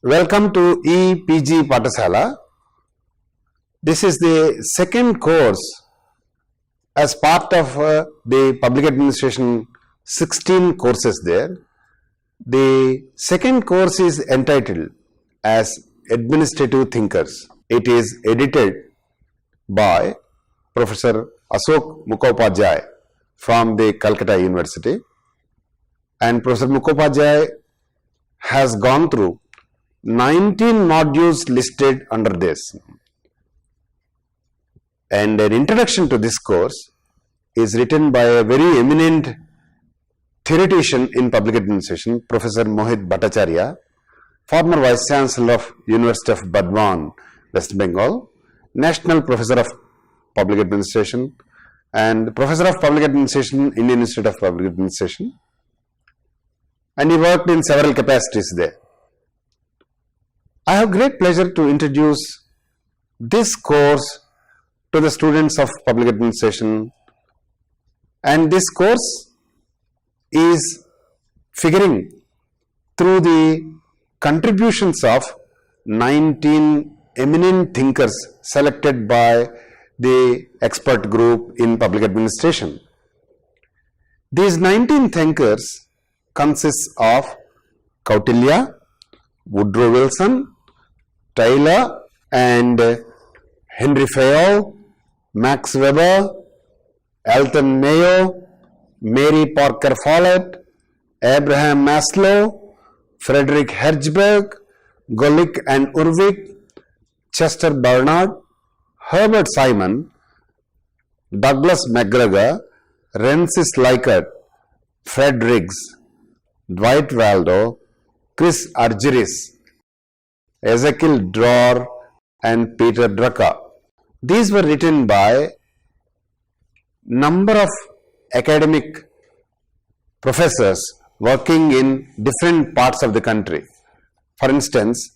Welcome to EPG Patasala. This is the second course as part of the Public Administration 16 courses there. The second course is entitled as Administrative Thinkers. It is edited by Professor Ashok Mukhopadhyay from the Calcutta University, and Professor Mukhopadhyay has gone through 19 modules listed under this. And an introduction to this course is written by a very eminent theoretician in public administration, Professor Mohit Bhattacharya, former Vice Chancellor of University of Burdwan, West Bengal, National Professor of Public Administration, and Professor of Public Administration, Indian Institute of Public Administration. And he worked in several capacities there. I have great pleasure to introduce this course to the students of public administration, and this course is figuring through the contributions of 19 eminent thinkers selected by the expert group in public administration. These 19 thinkers consist of Kautilya, Woodrow Wilson, Taylor and Henry Fayol, Max Weber, Alton Mayo, Mary Parker Follett, Abraham Maslow, Frederick Hertzberg, Golik and Urwick, Chester Bernard, Herbert Simon, Douglas MacGregor, Rensis Likert, Fred Riggs, Dwight Waldo, Chris Argyris, Ezekiel Dror and Peter Drucker. These were written by number of academic professors working in different parts of the country. For instance,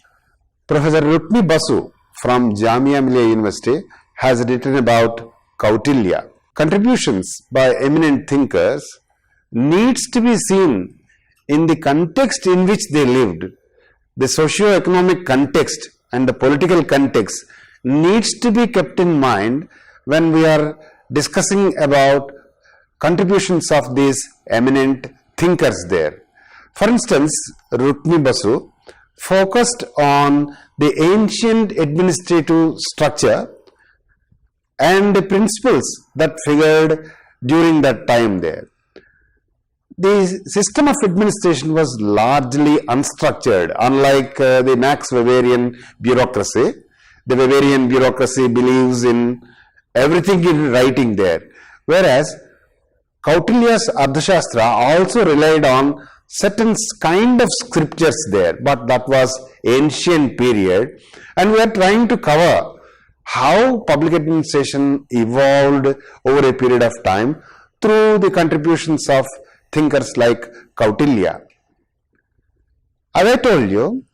Professor Rukmi Basu from Jamia Millia University has written about Kautilya. Contributions by eminent thinkers needs to be seen in the context in which they lived. The socio-economic context and the political context needs to be kept in mind when we are discussing about contributions of these eminent thinkers there. For instance, Rukmi Basu focused on the ancient administrative structure and the principles that figured during that time there. The system of administration was largely unstructured, unlike the Max Weberian bureaucracy. The Weberian bureaucracy believes in everything in writing there, whereas Kautilya's Ardhashastra also relied on certain kind of scriptures there, but that was ancient period, and we are trying to cover how public administration evolved over a period of time through the contributions of thinkers like Kautilya. As I told you,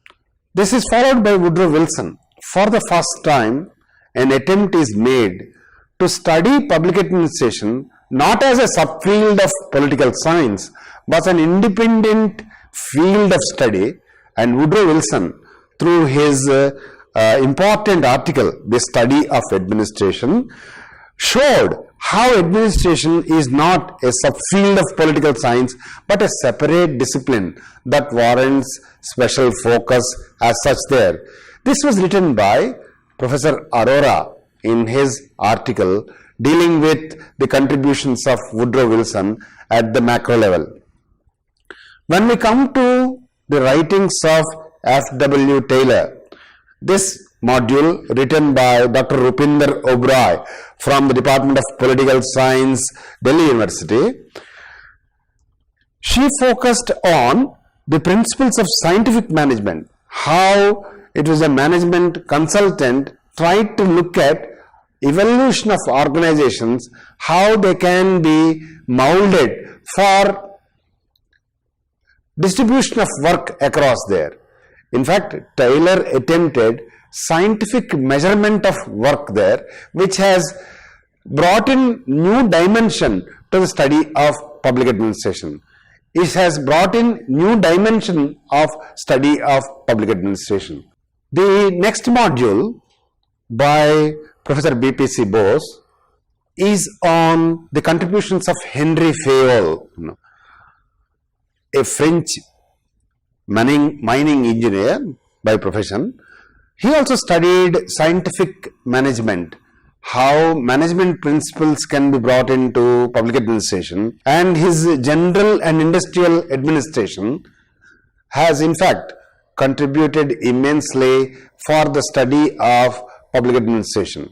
this is followed by Woodrow Wilson. For the first time, an attempt is made to study public administration not as a subfield of political science, but an independent field of study. And Woodrow Wilson, through his important article, The Study of Administration, showed how administration is not a subfield of political science but a separate discipline that warrants special focus as such there. This was written by Professor Arora in his article dealing with the contributions of Woodrow Wilson at the macro level. When we come to the writings of F.W. Taylor, this module written by Dr. Rupinder Oberoi from the Department of Political Science, Delhi University, she focused on the principles of scientific management, how it was a management consultant tried to look at evolution of organizations, how they can be molded for distribution of work across there. In fact, Taylor attempted scientific measurement of work there, which has brought in new dimension to the study of public administration. It has brought in new dimension of study of public administration. The next module by Professor B.P.C. Bose is on the contributions of Henry Fayol, a French mining engineer by profession. He also studied scientific management, how management principles can be brought into public administration, and his general and industrial administration has in fact contributed immensely for the study of public administration.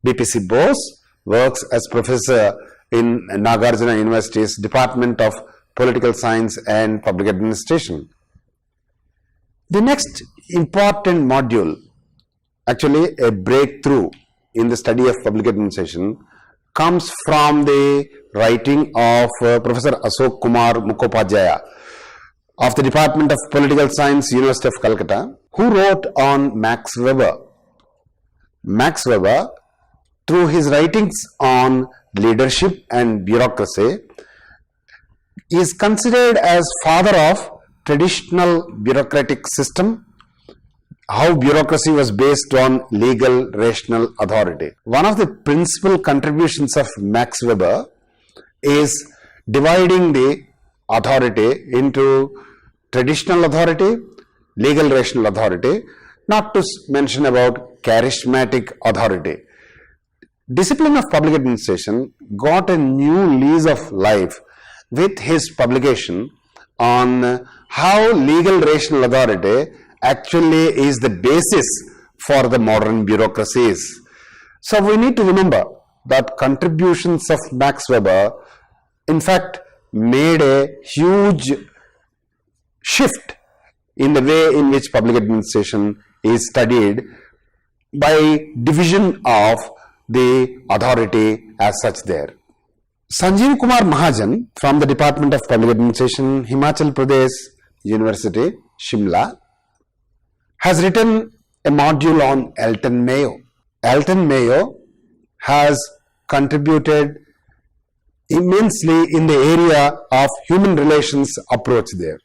B.P.C. Bose works as professor in Nagarjuna University's Department of Political Science and Public Administration. The next important module, actually a breakthrough in the study of public administration, comes from the writing of Professor Ashok Kumar Mukhopadhyaya of the Department of Political Science, University of Calcutta, who wrote on Max Weber. Max Weber, through his writings on leadership and bureaucracy, is considered as father of traditional bureaucratic system, how bureaucracy was based on legal rational authority. One of the principal contributions of Max Weber is dividing the authority into traditional authority, legal rational authority, not to mention about charismatic authority. Discipline of public administration got a new lease of life with his publication on how legal rational authority actually is the basis for the modern bureaucracies. So we need to remember that contributions of Max Weber in fact made a huge shift in the way in which public administration is studied by division of the authority as such there. Sanjeev Kumar Mahajan from the Department of Public Administration, Himachal Pradesh University, Shimla, has written a module on Elton Mayo. Elton Mayo has contributed immensely in the area of human relations approach there.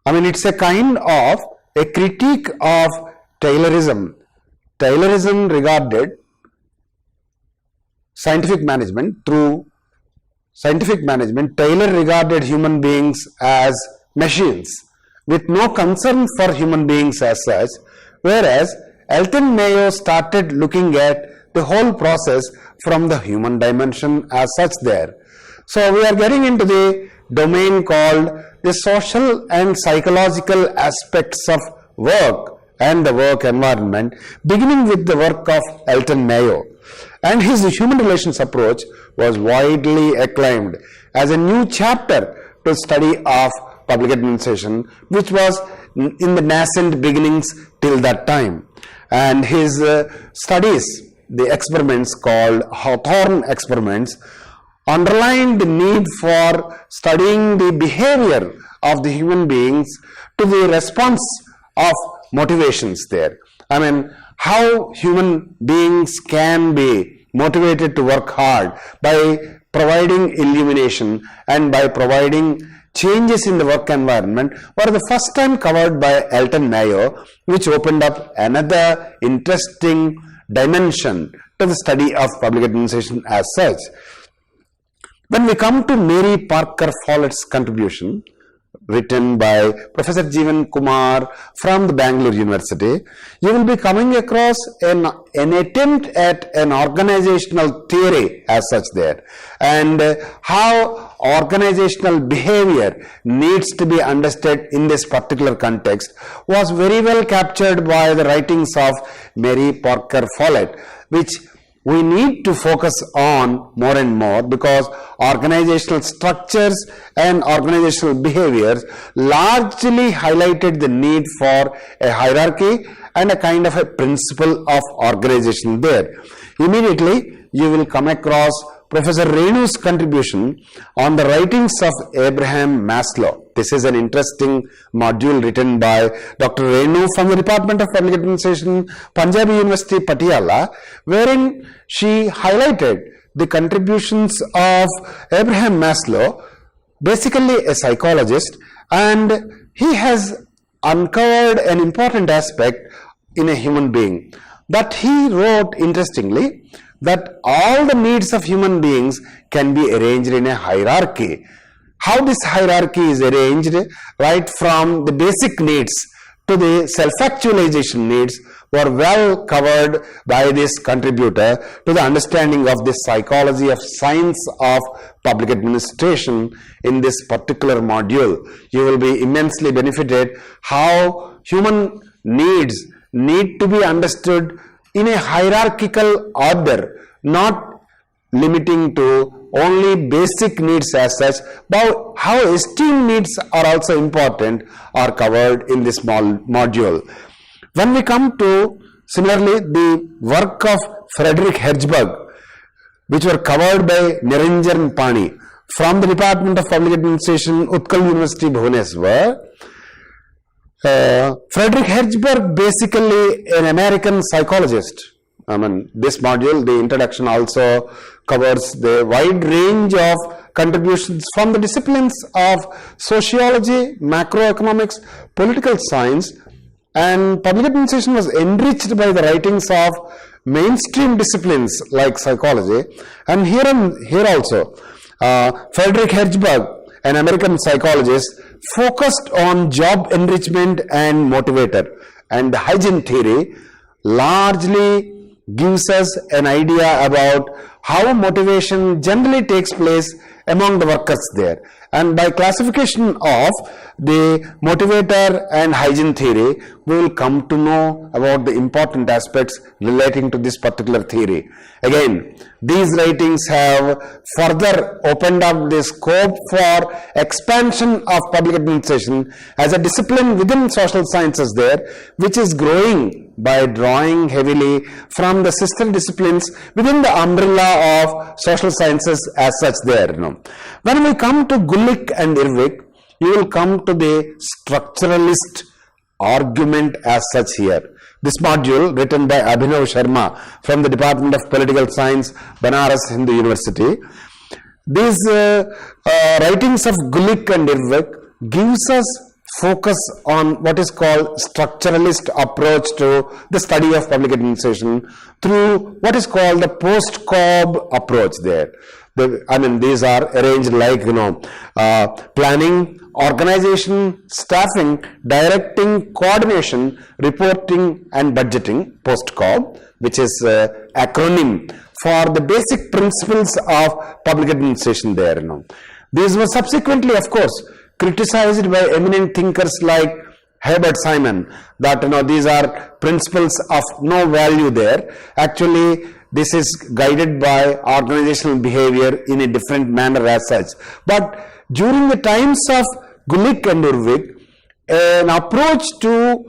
I mean, it's a kind of a critique of Taylorism. Taylorism regarded scientific management. Through scientific management, Taylor regarded human beings as machines with no concern for human beings as such, whereas Elton Mayo started looking at the whole process from the human dimension as such there. So we are getting into the domain called the social and psychological aspects of work and the work environment, beginning with the work of Elton Mayo. And his human relations approach was widely acclaimed as a new chapter to study of public administration, which was in the nascent beginnings till that time. And his studies, the experiments called Hawthorne experiments, underlined the need for studying the behavior of the human beings to the response of motivations there. I mean, how human beings can be motivated to work hard by providing illumination and by providing changes in the work environment were the first time covered by Elton Mayo, which opened up another interesting dimension to the study of public administration as such. When we come to Mary Parker Follett's contribution, written by Professor Jeevan Kumar from the Bangalore University, you will be coming across an attempt at an organizational theory as such there, and how organizational behavior needs to be understood in this particular context was very well captured by the writings of Mary Parker Follett, which we need to focus on more and more, because organizational structures and organizational behaviors largely highlighted the need for a hierarchy and a kind of a principle of organization there. Immediately, you will come across Professor Renu's contribution on the writings of Abraham Maslow. This is an interesting module written by Dr. Renu from the Department of Public Administration, Punjab University, Patiala, wherein she highlighted the contributions of Abraham Maslow basically a psychologist, and he has uncovered an important aspect in a human being, that he wrote interestingly that all the needs of human beings can be arranged in a hierarchy. How this hierarchy is arranged, right from the basic needs to the self-actualization needs, were well covered by this contributor to the understanding of the psychology of science of public administration in this particular module. You will be immensely benefited how human needs need to be understood in a hierarchical order, not limiting to only basic needs as such, but how esteem needs are also important are covered in this small module. When we come to, similarly, the work of Frederick Hertzberg, which were covered by Niranjan Pani from the Department of Public Administration, Utkal University, Bhubaneswar. Frederick Hertzberg, basically an American psychologist. This module, the introduction, also covers the wide range of contributions from the disciplines of sociology, macroeconomics, political science, and public administration was enriched by the writings of mainstream disciplines like psychology. And here also, Frederick Hertzberg, an American psychologist, focused on job enrichment and motivator, and the hygiene theory largely gives us an idea about how motivation generally takes place among the workers there. And by classification of the motivator and hygiene theory, we will come to know about the important aspects relating to this particular theory. Again, these writings have further opened up the scope for expansion of public administration as a discipline within social sciences there, which is growing by drawing heavily from the sister disciplines within the umbrella of social sciences as such there. When we come to Gulick and Irving, you will come to the structuralist argument as such here. This module, written by Abhinav Sharma from the Department of Political Science, Banaras Hindu University. These writings of Gulick and Irving gives us focus on what is called structuralist approach to the study of public administration through what is called the post-Cobb approach there. These are arranged like, planning, organization, staffing, directing, coordination, reporting and budgeting, post-Cobb, which is acronym for the basic principles of public administration there. These were subsequently, of course, criticized by eminent thinkers like Herbert Simon, that these are principles of no value there. Actually, this is guided by organizational behavior in a different manner as such. But during the times of Gulick and Irving, an approach to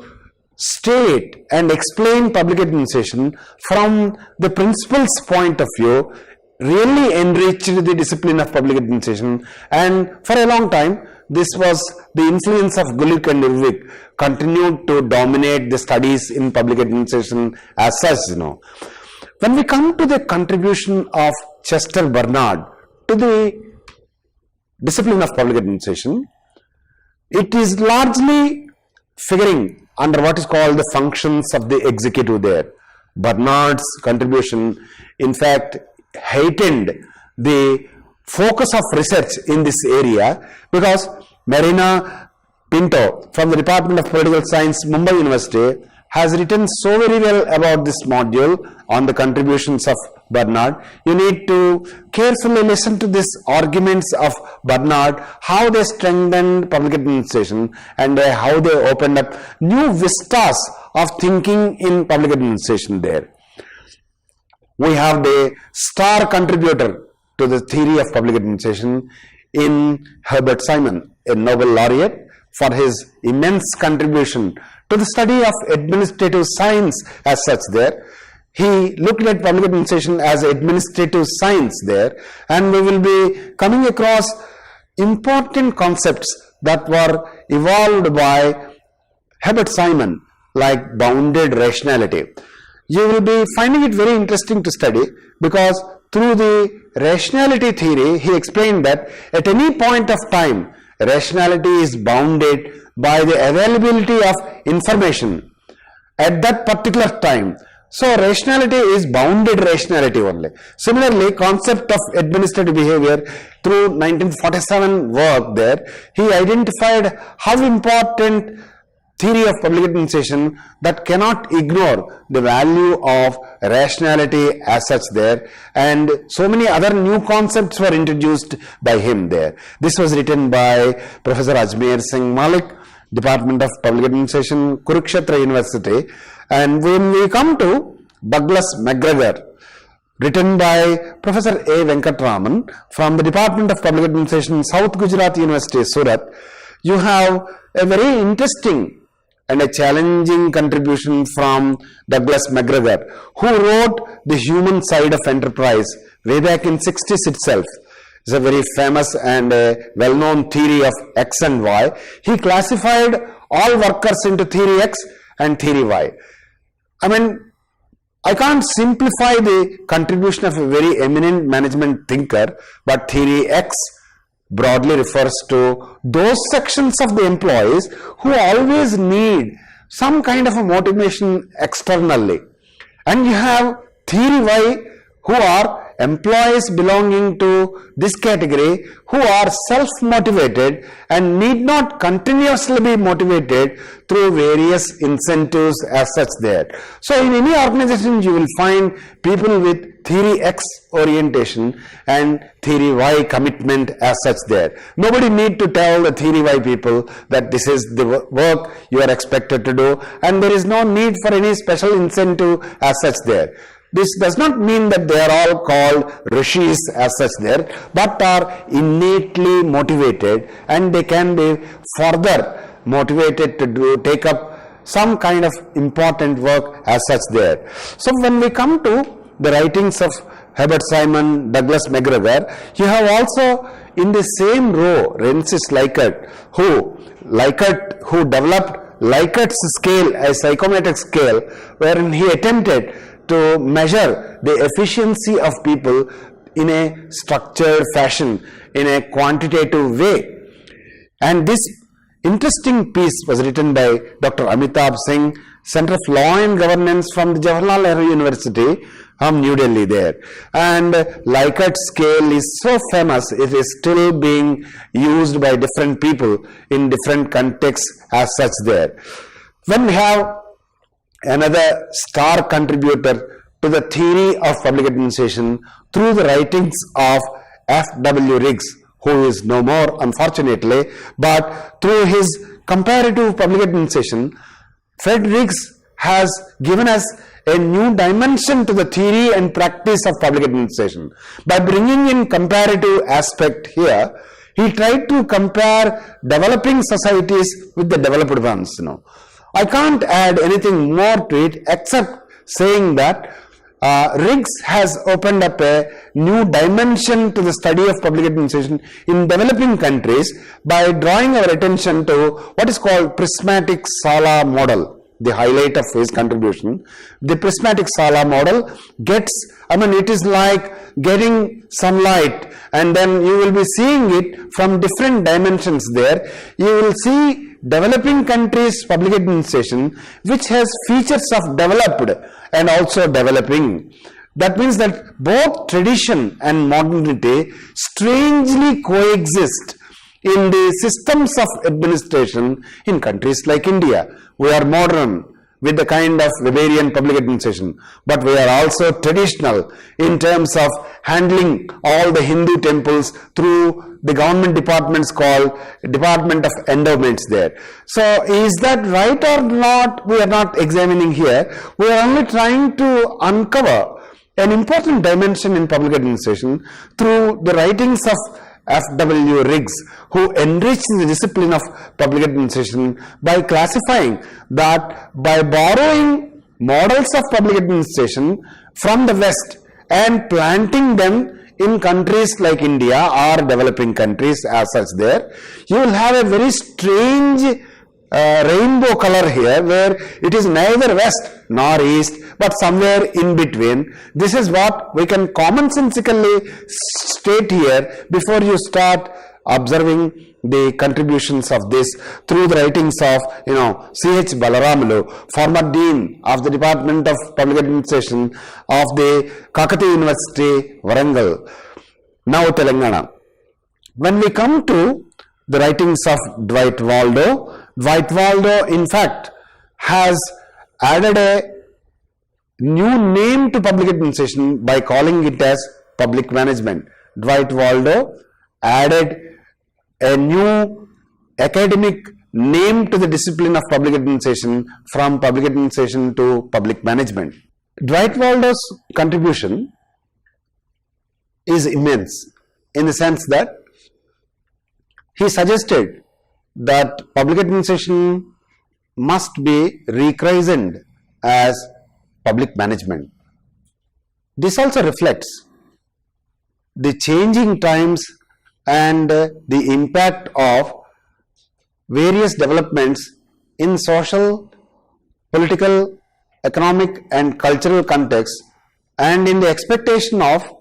state and explain public administration from the principles point of view really enriched the discipline of public administration, and for a long time this was the influence of Gulick and Irving continued to dominate the studies in public administration as such. When we come to the contribution of Chester Bernard to the discipline of public administration, it is largely figuring under what is called the functions of the executive there. Bernard's contribution, in fact, heightened the focus of research in this area, because Marina Pinto from the Department of Political Science, Mumbai University, has written so very well about this module on the contributions of Bernard. You need to carefully listen to these arguments of Bernard, how they strengthened public administration and how they opened up new vistas of thinking in public administration there. We have the star contributor to the theory of public administration in Herbert Simon, a Nobel laureate, for his immense contribution to the study of administrative science as such there. He looked at public administration as administrative science there, and we will be coming across important concepts that were evolved by Herbert Simon, like bounded rationality. You will be finding it very interesting to study, because through the rationality theory, he explained that at any point of time, rationality is bounded by the availability of information at that particular time. So rationality is bounded rationality only. Similarly, concept of administrative behavior through 1947 work there, he identified how important theory of public administration that cannot ignore the value of rationality as such there, and so many other new concepts were introduced by him there. This was written by Professor Ajmer Singh Malik, Department of Public Administration, Kurukshetra University. And when we come to Douglas McGregor, written by Professor A. Venkatraman from the Department of Public Administration, South Gujarat University, Surat, you have a very interesting and a challenging contribution from Douglas McGregor, who wrote The Human Side of Enterprise way back in 60s itself. It's a very famous and well-known theory of X and Y. He classified all workers into theory X and theory Y. I mean, I can't simplify the contribution of a very eminent management thinker, but theory X broadly refers to those sections of the employees who always need some kind of a motivation externally. And you have theory Y, who are employees belonging to this category, who are self-motivated and need not continuously be motivated through various incentives as such there. So in any organization you will find people with theory X orientation and theory Y commitment as such there. Nobody need to tell the theory Y people that this is the work you are expected to do, and there is no need for any special incentive as such there. This does not mean that they are all called rishis as such there, but are innately motivated, and they can be further motivated to take up some kind of important work as such there. So when we come to the writings of Herbert Simon, Douglas McGregor, you have also in the same row Rensis Likert, who developed Likert's scale, a psychometric scale, wherein he attempted to measure the efficiency of people in a structured fashion, in a quantitative way. And this interesting piece was written by Dr. Amitabh Singh, Center of Law and Governance from the Jawaharlal Nehru University from New Delhi there. And Likert scale is so famous, it is still being used by different people in different contexts as such there. When we have another star contributor to the theory of public administration through the writings of F.W. Riggs, who is no more unfortunately, but through his comparative public administration, Fred Riggs has given us a new dimension to the theory and practice of public administration. By bringing in comparative aspect here, he tried to compare developing societies with the developed ones. I can't add anything more to it except saying that Riggs has opened up a new dimension to the study of public administration in developing countries by drawing our attention to what is called prismatic Sala model. The highlight of his contribution, the prismatic Sala model it is like getting sunlight, and then you will be seeing it from different dimensions there. You will see developing countries public administration which has features of developed and also developing. That means that both tradition and modernity strangely coexist in the systems of administration in countries like India. We are modern with the kind of Weberian public administration, but we are also traditional in terms of handling all the Hindu temples through the government departments called Department of Endowments there. So is that right or not? We are not examining here. We are only trying to uncover an important dimension in public administration through the writings of F.W. Riggs, who enriched the discipline of public administration by classifying that by borrowing models of public administration from the West and planting them in countries like India or developing countries as such there, you will have a very strange rainbow color here, where it is neither west nor east but somewhere in between. This is what we can commonsensically state here before you start observing the contributions of this through the writings of C.H. Balaramalu, former Dean of the Department of Public Administration of the Kakatiya University, Warangal, now Telangana. When we come to the writings of Dwight Waldo in fact has added a new name to public administration by calling it as public management. Dwight Waldo added a new academic name to the discipline of public administration, from public administration to public management. Dwight Waldo's contribution is immense in the sense that he suggested that public administration must be rechristened as public management. This also reflects the changing times and the impact of various developments in social, political, economic and cultural contexts, and in the expectation of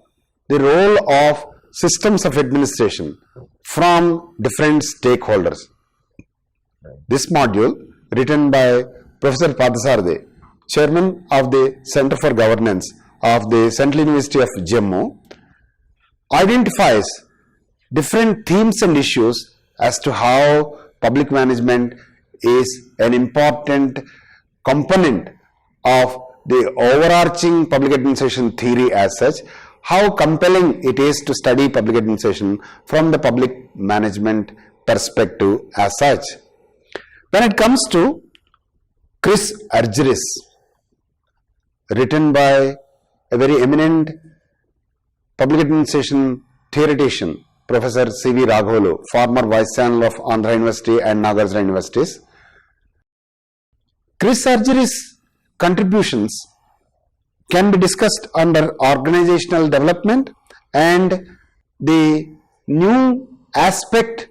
the role of systems of administration from different stakeholders. This module, written by Professor Padasarde, Chairman of the Center for Governance of the Central University of Jammu, identifies different themes and issues as to how public management is an important component of the overarching public administration theory as such, how compelling it is to study public administration from the public management perspective as such. When it comes to Chris Argyris, written by a very eminent public administration theoretician, Professor C.V. Raghavalu, former Vice Chancellor of Andhra University and Nagarjuna Universities. Chris Argyris' contributions can be discussed under organizational development and the new aspect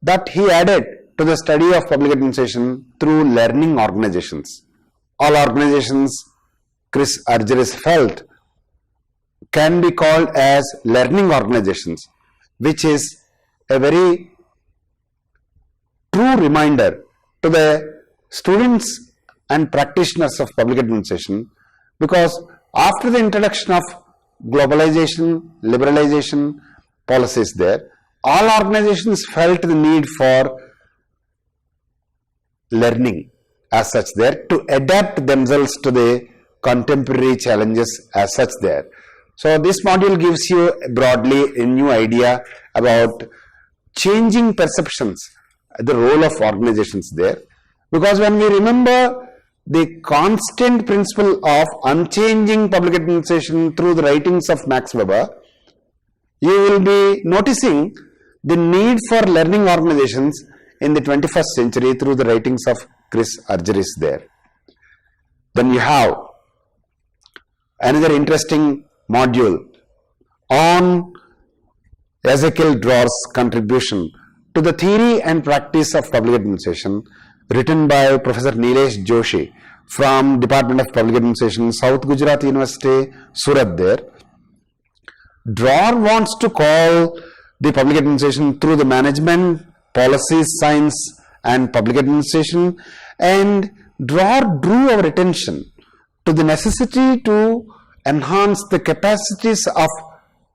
that he added to the study of public administration through learning organizations. All organizations, Chris Argyris felt, can be called as learning organizations, which is a very true reminder to the students and practitioners of public administration, because after the introduction of globalization, liberalization policies there, all organizations felt the need for learning as such there to adapt themselves to the contemporary challenges as such there. So this module gives you broadly a new idea about changing perceptions, the role of organizations there, because when we remember the constant principle of unchanging public administration through the writings of Max Weber, you will be noticing the need for learning organizations in the 21st century through the writings of Chris Argyris there. Then you have another interesting module on Ezekiel Dror's contribution to the theory and practice of public administration, written by Professor Nilesh Joshi from Department of Public Administration, South Gujarat University, Surat there. Dror wants to call the public administration through the management, policy, science and public administration, and Dror drew our attention to the necessity to enhance the capacities of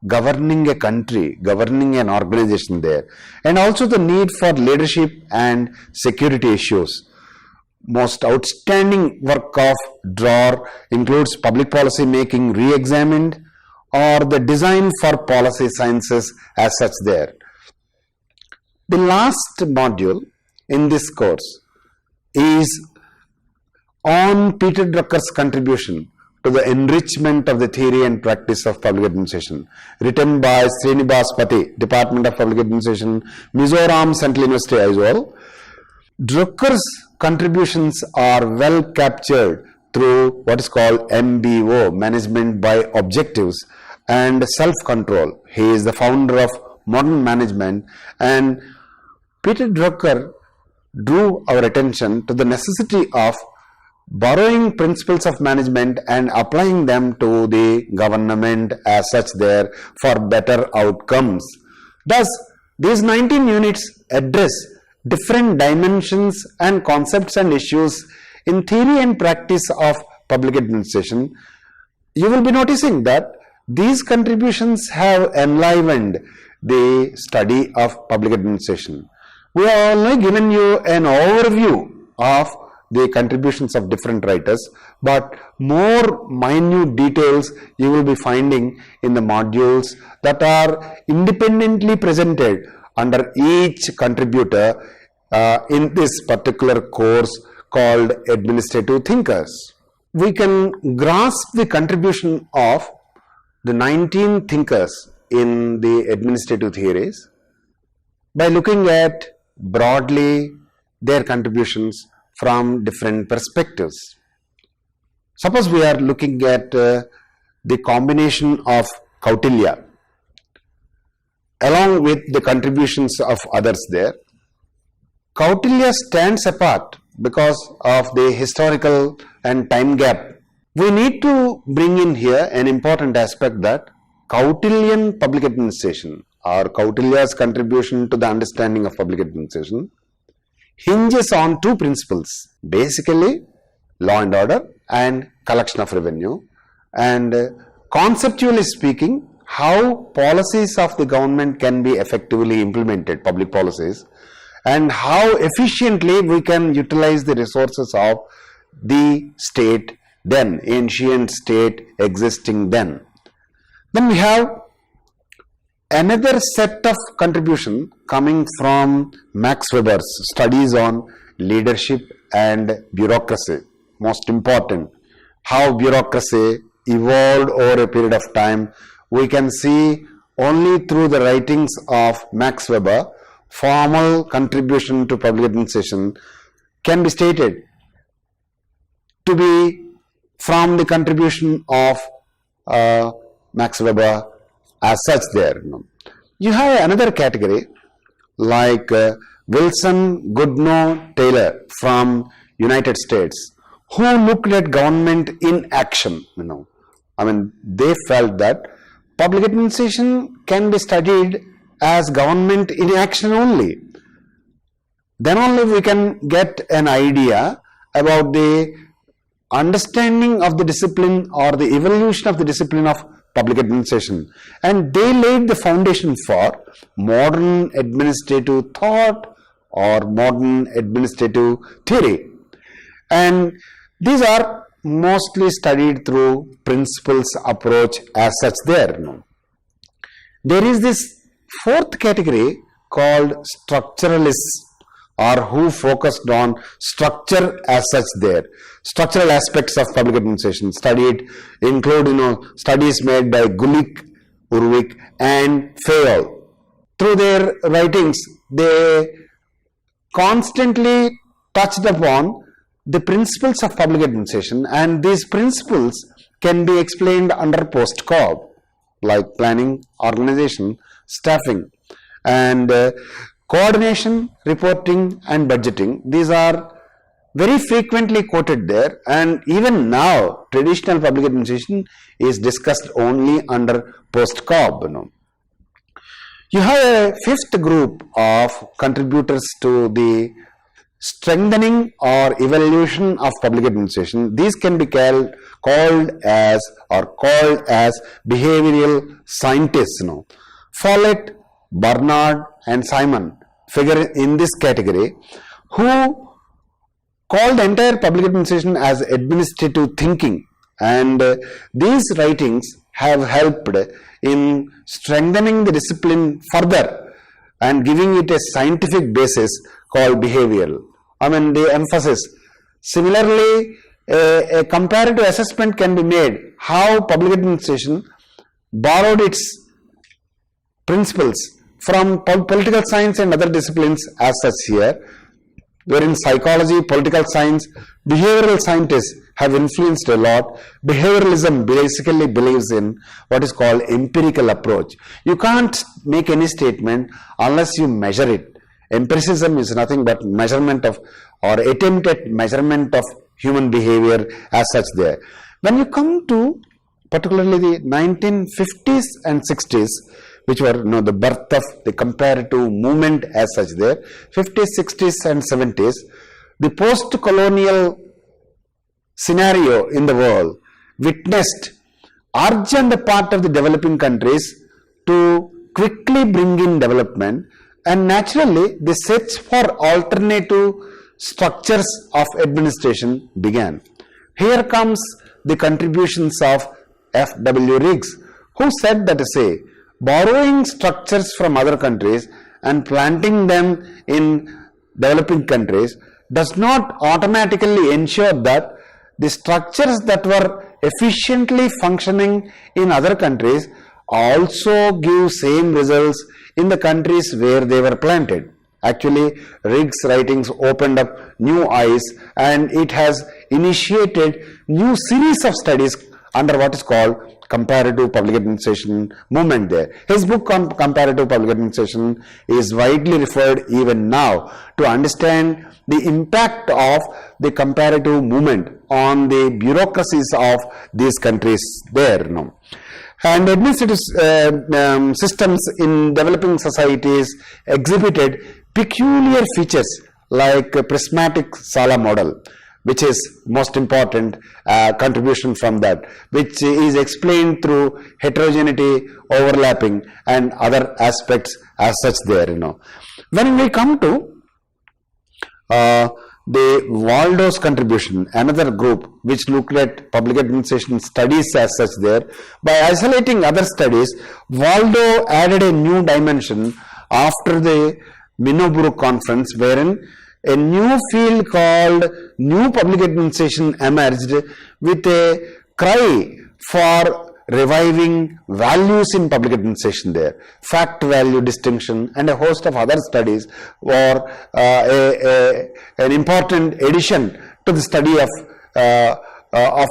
governing a country, governing an organization there, and also the need for leadership and security issues. Most outstanding work of Dror includes public policy making re-examined or the design for policy sciences as such there. The last module in this course is on Peter Drucker's contribution to the enrichment of the theory and practice of public administration, written by Srinivas Pati, Department of Public Administration, Mizoram Central University, Aizawl. Drucker's contributions are well captured through what is called MBO, Management by Objectives, and self-control. He is the founder of modern management, and Peter Drucker drew our attention to the necessity of borrowing principles of management and applying them to the government as such there for better outcomes. Thus, these 19 units address different dimensions and concepts and issues in theory and practice of public administration. You will be noticing that these contributions have enlivened the study of public administration. We have only given you an overview of the contributions of different writers, but more minute details you will be finding in the modules that are independently presented under each contributor in this particular course called Administrative Thinkers. We can grasp the contribution of the 19 thinkers in the administrative theories by looking at broadly their contributions from different perspectives. Suppose we are looking at the combination of Kautilya along with the contributions of others there. Kautilya stands apart because of the historical and time gap. We need to bring in here an important aspect that Kautilyan public administration or Kautilya's contribution to the understanding of public administration hinges on two principles, basically law and order and collection of revenue, and conceptually speaking, how policies of the government can be effectively implemented, public policies, and how efficiently we can utilize the resources of the state then, ancient state existing then. Then we have another set of contribution coming from Max Weber's studies on leadership and bureaucracy. Most important, how bureaucracy evolved over a period of time. We can see only through the writings of Max Weber. Formal contribution to public administration can be stated to be from the contribution of Max Weber as such there. You have another category like Wilson, Goodnow, Taylor from United States, who looked at government in action. They felt that public administration can be studied as government in action only. Then only we can get an idea about the understanding of the discipline or the evolution of the discipline of public administration, and they laid the foundation for modern administrative thought or modern administrative theory, and these are mostly studied through principles approach as such there. There is this fourth category called structuralists, or who focused on structure as such there. Structural aspects of public administration include studies made by Gulick, Urwik and Fayol. Through their writings, they constantly touched upon the principles of public administration, and these principles can be explained under post-COB, like planning, organization, staffing, and coordination, reporting and budgeting. These are very frequently quoted there, and even now traditional public administration is discussed only under post-COB. You have a fifth group of contributors to the strengthening or evolution of public administration. These can be called as behavioral scientists. Follett, Bernard and Simon figure in this category, who called the entire public administration as administrative thinking, and these writings have helped in strengthening the discipline further and giving it a scientific basis called behavioral. The emphasis. Similarly, a comparative assessment can be made how public administration borrowed its principles from political science and other disciplines as such here, wherein psychology, political science, behavioral scientists have influenced a lot. Behavioralism basically believes in what is called empirical approach. You can't make any statement unless you measure it. Empiricism is nothing but measurement of or attempt at measurement of human behavior as such there. When you come to particularly the 1950s and 60s, which were the birth of the comparative movement as such there, 50s, 60s and 70s, the post-colonial scenario in the world witnessed urge on the part of the developing countries to quickly bring in development, and naturally the search for alternative structures of administration began. Here comes the contributions of F.W. Riggs, who said that borrowing structures from other countries and planting them in developing countries does not automatically ensure that the structures that were efficiently functioning in other countries also give same results in the countries where they were planted. Actually, Riggs' writings opened up new eyes, and it has initiated new series of studies under what is called comparative public administration movement there. His book on comparative public administration is widely referred even now to understand the impact of the comparative movement on the bureaucracies of these countries there. And administrative systems in developing societies exhibited peculiar features like a prismatic Sala model, which is most important contribution from that, which is explained through heterogeneity, overlapping and other aspects as such there. When we come to the Waldo's contribution, another group which looked at public administration studies as such there, by isolating other studies, Waldo added a new dimension after the Minnowbrook conference, wherein a new field called New Public Administration emerged with a cry for reviving values in public administration there. Fact value distinction and a host of other studies were an important addition to the study of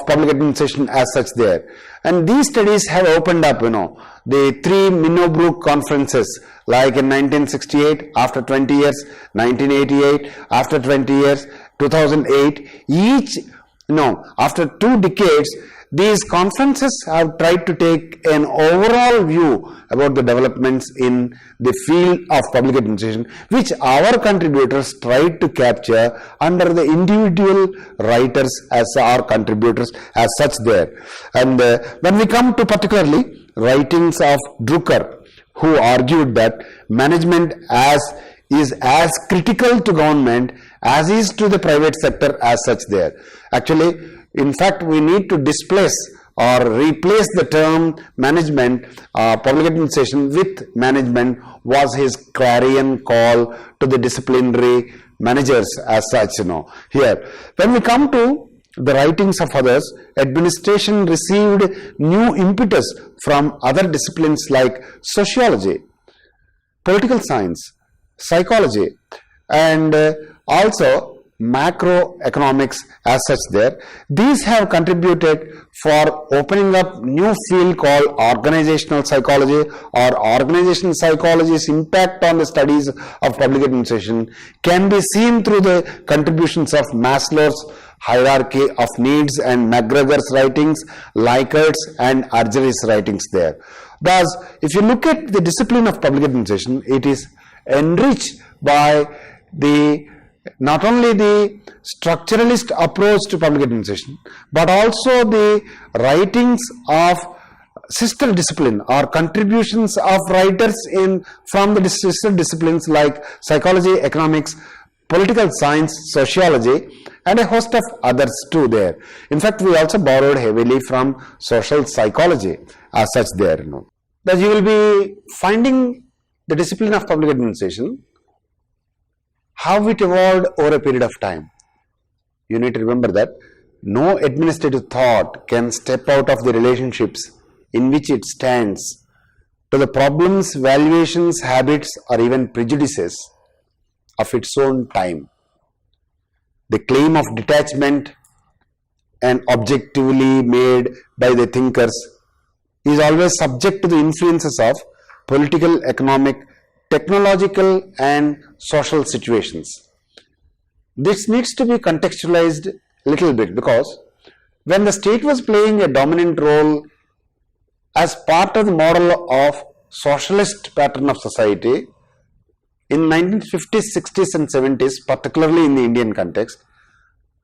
public administration as such there. And these studies have opened up, the three Minnowbrook conferences, like in 1968, after 20 years, 1988, after 20 years, 2008, each, after 2 decades, these conferences have tried to take an overall view about the developments in the field of public administration, which our contributors tried to capture under the individual writers as our contributors as such there. And when we come to particularly writings of Drucker, who argued that management is as critical to government as is to the private sector as such there. Actually, in fact, we need to displace or replace the term management, public administration with management was his clarion call to the disciplinary managers as such, Here, when we come to the writings of others, administration received new impetus from other disciplines like sociology, political science, psychology, and also macroeconomics as such there. These have contributed for opening up new field called organizational psychology, or organizational psychology's impact on the studies of public administration can be seen through the contributions of Maslow's hierarchy of needs and McGregor's writings, Likhart's and Argyris' writings there. Thus, if you look at the discipline of public administration, it is enriched by not only the structuralist approach to public administration, but also the writings of sister discipline or contributions of writers from the sister disciplines like psychology, economics, political science, sociology, and a host of others too there. In fact, we also borrowed heavily from social psychology as such there. Thus, you will be finding the discipline of public administration, how it evolved over a period of time. You need to remember that no administrative thought can step out of the relationships in which it stands to the problems, valuations, habits, or even prejudices of its own time. The claim of detachment and objectively made by the thinkers is always subject to the influences of political, economic, technological and social situations. This needs to be contextualized a little bit, because when the state was playing a dominant role as part of the model of socialist pattern of society in 1950s, 60s and 70s, particularly in the Indian context,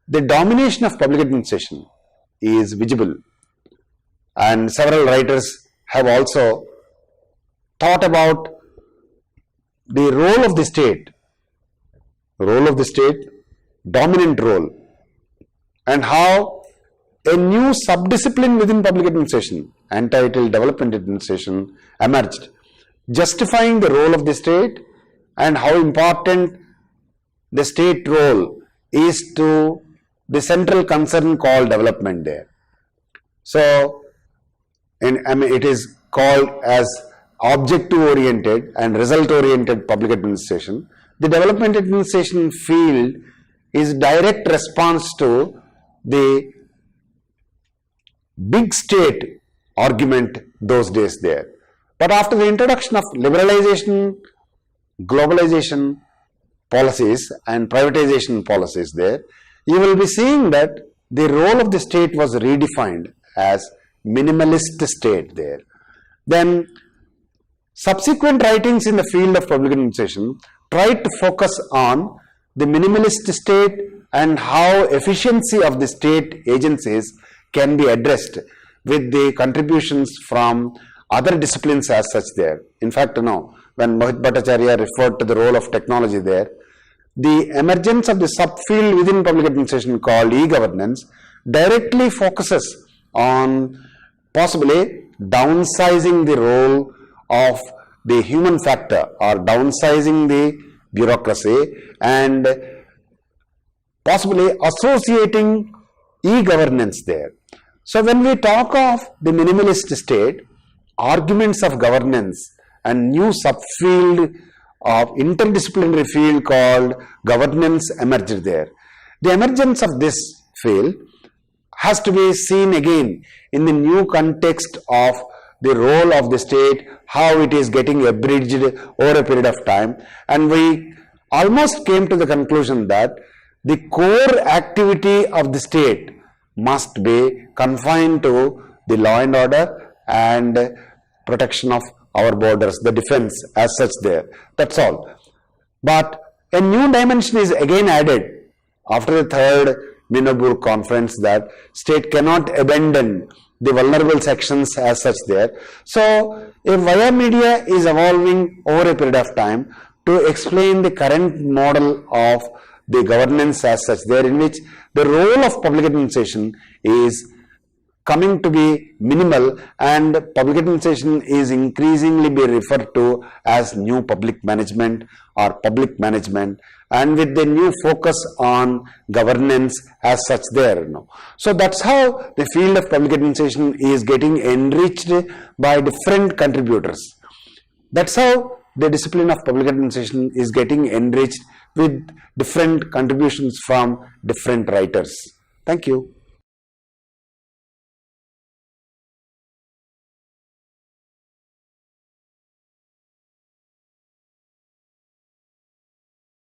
the domination of public administration is visible, and several writers have also thought about the role of the state, dominant role, and how a new subdiscipline within public administration entitled development administration emerged, justifying the role of the state and how important the state role is to the central concern called development there. So, it is called as objective oriented and result oriented public administration. The development administration field is direct response to the big state argument those days there. But after the introduction of liberalization, globalization policies and privatization policies there, you will be seeing that the role of the state was redefined as minimalist state there. Then subsequent writings in the field of public administration tried to focus on the minimalist state and how efficiency of the state agencies can be addressed with the contributions from other disciplines as such there. In fact, when Mohit Bhattacharya referred to the role of technology there, the emergence of the subfield within public administration called e-governance directly focuses on possibly downsizing the role of the human factor or downsizing the bureaucracy and possibly associating e-governance there. So when we talk of the minimalist state, arguments of governance and new subfield of interdisciplinary field called governance emerged there. The emergence of this field has to be seen again in the new context of the role of the state, how it is getting abridged over a period of time, and we almost came to the conclusion that the core activity of the state must be confined to the law and order and protection of our borders, the defense as such there. That's all. But a new dimension is again added after the third Minneburg conference, that state cannot abandon the vulnerable sections as such there. So a via media is evolving over a period of time to explain the current model of the governance as such there, in which the role of public administration is coming to be minimal and public administration is increasingly be referred to as new public management or public management, and with the new focus on governance as such there. So that's how the field of public administration is getting enriched by different contributors. That's how the discipline of public administration is getting enriched with different contributions from different writers. Thank you.